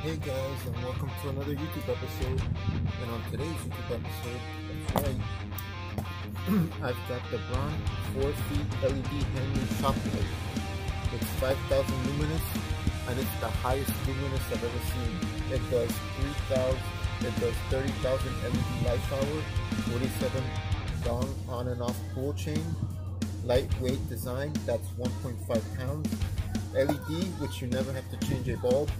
Hey guys, and welcome to another YouTube episode. And on today's YouTube episode, that's right, I've got the Braun 4 feet LED hanging shop light. It's 5,000 luminous, and it's the highest luminous I've ever seen. It does 30,000 LED light power, 47 dong on and off pull chain, lightweight design, that's 1.5 pounds, LED, which you never have to change a bulb.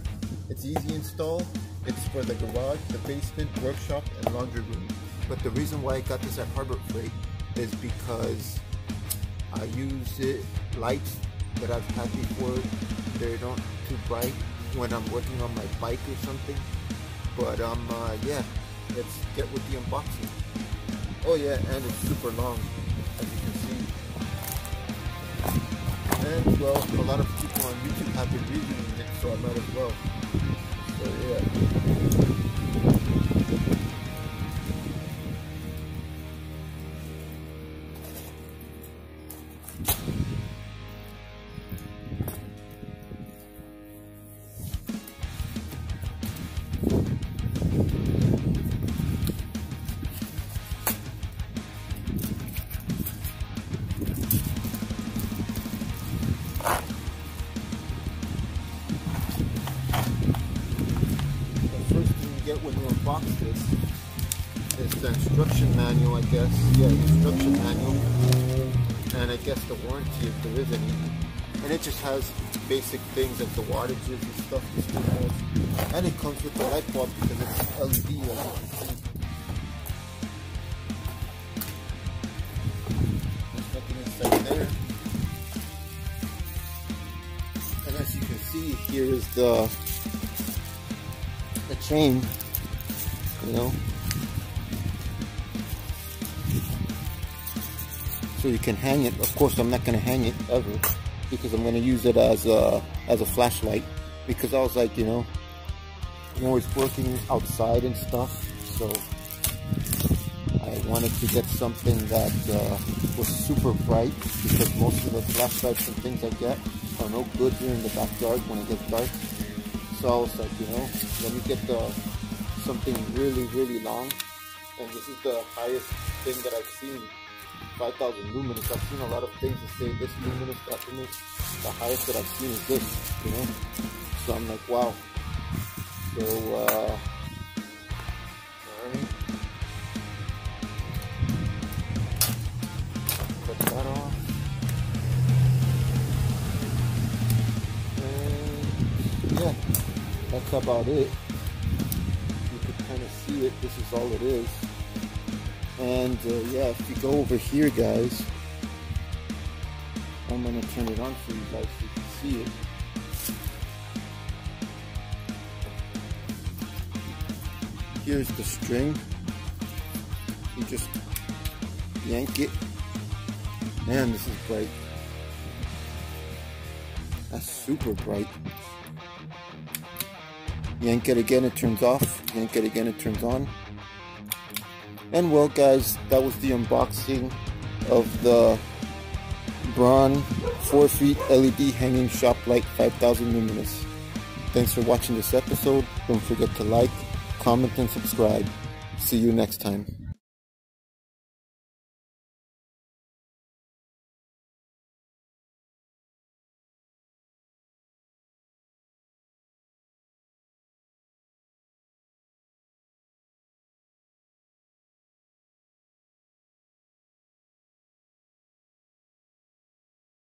It's easy install. It's for the garage, the basement, workshop, and laundry room. But the reason why I got this at Harbor Freight is because I use lights that I've had before. They don't too bright when I'm working on my bike or something. But yeah, let's get with the unboxing. Oh yeah, and it's super long, as you can see. And well, a lot of people on YouTube have been reviewing it, so I might as well. So yeah. When you unbox this is the instruction manual, I guess. Yeah, instruction manual, and I guess the warranty if there is any. And it just has basic things like the wattages and stuff, and it comes with the light bulb because it's LED, as you can see. There's nothing inside there. And as you can see, here is the chain, you know, so you can hang it. Of course, I'm not going to hang it ever because I'm going to use it as a flashlight, because I was like, you know, I'm always working outside and stuff, so I wanted to get something that was super bright, because most of the flashlights and things I get are no good here in the backyard when it gets dark. So I was like, you know, let me get something really long. And this is the highest thing that I've seen, 5,000 luminous. I've seen a lot of things that say this luminous, that luminous. The highest that I've seen is this, you know. So I'm like, wow. So, alright. Put that on. And yeah. That's about it. You can kind of see it. This is all it is. And yeah, if you go over here, guys, I'm going to turn it on for you guys so you can see it. Here's the string. You just yank it. Man, this is bright. That's super bright. Yank it again, it turns off. Yank it again, it turns on. And well, guys, that was the unboxing of the Braun 4 feet LED hanging shop light 5,000 luminous. Thanks for watching this episode. Don't forget to like, comment, and subscribe. See you next time.